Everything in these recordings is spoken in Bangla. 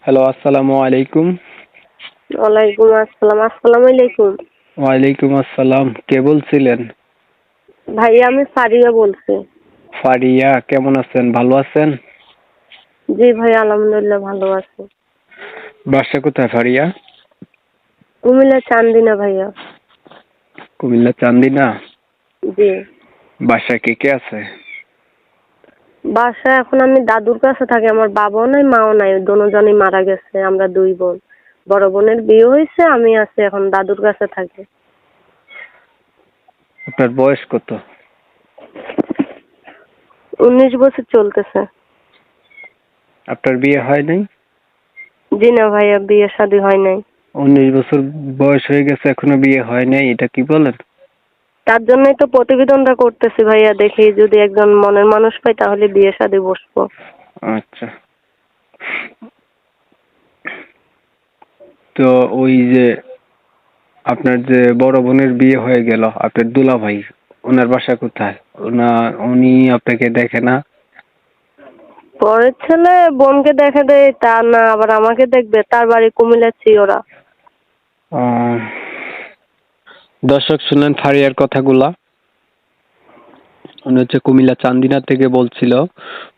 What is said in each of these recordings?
হ্যালো, আসসালামু আলাইকুম। ওয়ালাইকুম আসসালাম। আসসালামু আলাইকুম। ওয়ালাইকুম আসসালাম। কে বলছিলেন? ভাই আমি ফারিয়া বলছি। ফারিয়া, কেমন আছেন? ভালো আছেন? জি ভাই আলহামদুলিল্লাহ ভালো আছি। বাসা কোথায় ফারিয়া? কুমিল্লা চান্দিনা ভাইয়া। কুমিল্লা চান্দিনা? জি। বাসায় কে কে আছে? বাসায় এখন আমি দাদুর কাছে থাকি। আমার বাবাও নাই মাও নাই, দুজনই মারা গেছে। আমরা দুই বোন। বড় বোনের বিয়ে হয়েছে, আমি আছি এখন দাদুর কাছে থাকি। আপনার বয়স কত? 19 বছর চলতেছে। আপনার বিয়ে হয় নাই? জি না ভাইয়া, বিয়ে শাদী হয় নাই। 19 বছর বয়স হয়ে গেছে, এখনো বিয়ে হয় নাই, এটা কি বলেন? তার জন্যই তো প্রতিবেদনটা করতেছি ভাইয়া, দেখি যদি একজন মনের মানুষ পাই তাহলে বিয়ে শাদী বসবো। আচ্ছা। তো ওই যে আপনার যে বড় বোনের বিয়ে হয়ে গেল, আপনার দুলা ভাই, ওনার বাসা কোথায়? উনি আপনাকে দেখে না? পরের ছেলে বোনকে দেখে দেয় তা না, আবার আমাকে দেখবে। তার বাড়ি কুমিল্লা চিওরা। আহ, দর্শক শুনলেন ফারিয়ার কথাগুলা। উনি হচ্ছে কুমিল্লা চান্দিনা থেকে বলছিল।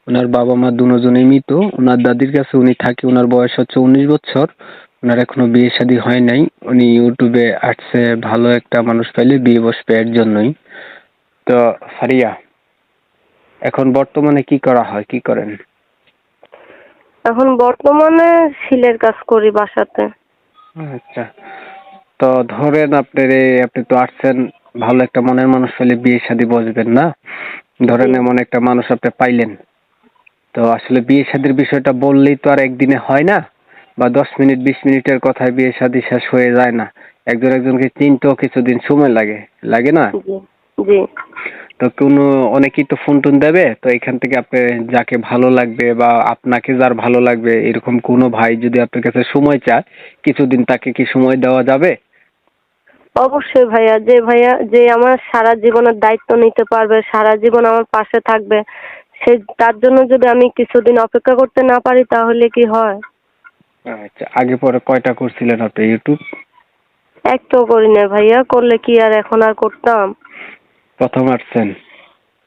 ওনার বাবা মা দুজনেই মৃত। ওনার দাদির কাছে উনি থাকে। ওনার বয়স হচ্ছে 19 বছর। ওনার এখনো বিয়ে শাদী হয় নাই। উনি ইউটিউবে আসছে ভালো একটা মানুষ পাইলে বিয়ে বসবে, এর জন্যই। তো ফারিয়া, এখন বর্তমানে কি করা হয়, কি করেন? এখন বর্তমানে সিলের কাজ করি বাসাতে। আচ্ছা। তো ধরেন আপনি তো আসছেন ভালো একটা মনের মানুষ পেলে বিয়ে শাদী বসবেন না? জি। ধরেন এমন একটা মানুষ আপনি পাইলেন। তো আসলে বিয়ে শাদীর বিষয়টা বললেই তো আর একদিনে হয় না, বা 10 মিনিট 20 মিনিটের কথায় বিয়ে শাদী শেষ হয়ে যায় না। একজন একজনকে চিনতেও কিছুদিন সময় লাগে, লাগে না? জি। জি। তো অনেকেই তো ফোন টোন দেবে, তো এখান থেকে আপনি যাকে ভালো লাগবে বা আপনাকে যার ভালো লাগবে এরকম কোনো ভাই যদি আপনার কাছে সময় চায়, কিছুদিন তাকে কি সময় দেওয়া যাবে? অবশ্যই ভাইয়া, যে আমার সারা জীবনের দায়িত্ব নিতে পারবে, সারা জীবন আমার পাশে থাকবে, সে তার জন্য যদি আমি কিছুদিন অপেক্ষা করতে না পারি তাহলে কি হয়? আচ্ছা, আগে পরে কয়টা করছিলেন আপনি ইউটিউব? একটাও করি না ভাইয়া, করলে কি আর এখন আর করতাম? প্রথম আসছেন?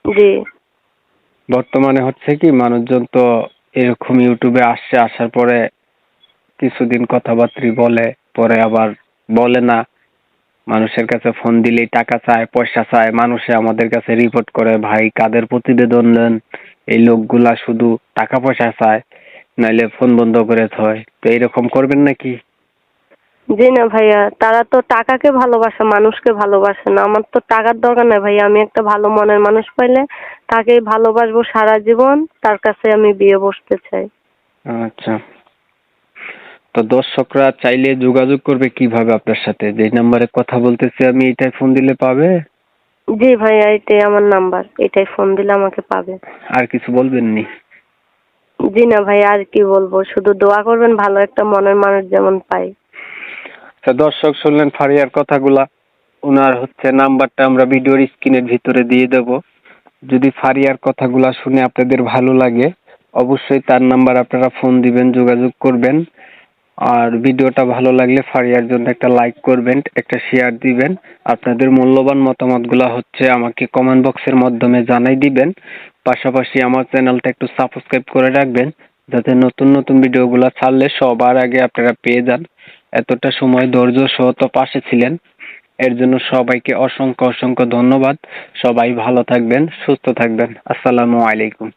জি। বর্তমানে হচ্ছে কি, মানুষজন তো এরকম ইউটিউবে আসছে, আসার পরে কিছুদিন কথাবার্তা বলে, পরে আবার বলে না। মানুষের কাছে ফোন দিলেই টাকা চায়, পয়সা চায়। মানুষে আমাদের কাছে রিপোর্ট করে, ভাই কাদের প্রতিবেদন দেন, এই লোকগুলা শুধু টাকা পয়সা চায়, নাইলে ফোন বন্ধ করে থয়। তো এইরকম করবেন নাকি? জি না ভাইয়া, তারা তো টাকাকে ভালোবাসে, মানুষকে ভালোবাসে না। আমার তো টাকার দরকার নাই ভাইয়া, আমি একটা ভালো মনের মানুষ পাইলে তাকেই ভালোবাসবো সারা জীবন, তার কাছে আমি বিয়ে বসতে চাই। আচ্ছা। তো দর্শকরা চাইলে যোগাযোগ করবে কিভাবে আপনার সাথে? যে নাম্বারে কথা বলতেছি আমি, এটাই ফোন দিলে পাবে? জি ভাইয়া, এটাই আমার নাম্বার, এটাই ফোন দিলে আমাকে পাবে। আর কিছু বলবেন নি? জি না ভাইয়া, আর কি বলবো, শুধু দোয়া করবেন ভালো একটা মনের মানুষ যেমন পাই। তা দর্শক শুনলেন ফারিয়ার কথাগুলা। ওনার হচ্ছে নাম্বারটা আমরা ভিডিওর স্ক্রিনের ভিতরে দিয়ে দেব। যদি ফারিয়ার কথাগুলা শুনে আপনাদের ভালো লাগে, অবশ্যই তার নাম্বার আপনারা ফোন দিবেন, যোগাযোগ করবেন। আর ভিডিওটা ভালো লাগলে ফারিয়ার জন্য একটা লাইক করবেন, একটা শেয়ার দিবেন। আপনাদের মূল্যবান মতামতগুলা হচ্ছে আমাকে কমেন্ট বক্সের মাধ্যমে জানাই দিবেন। পাশাপাশি আমার চ্যানেলটা একটু সাবস্ক্রাইব করে রাখবেন, যাতে নতুন নতুন ভিডিওগুলা ছাড়লে সবার আগে আপনারা পেয়ে যান। এতটা সময় ধৈর্য সহ তো পাশে ছিলেন, এর জন্য সবাইকে অসংখ্য অসংখ্য ধন্যবাদ। সবাই ভালো থাকবেন, সুস্থ থাকবেন। আসসালামু আলাইকুম।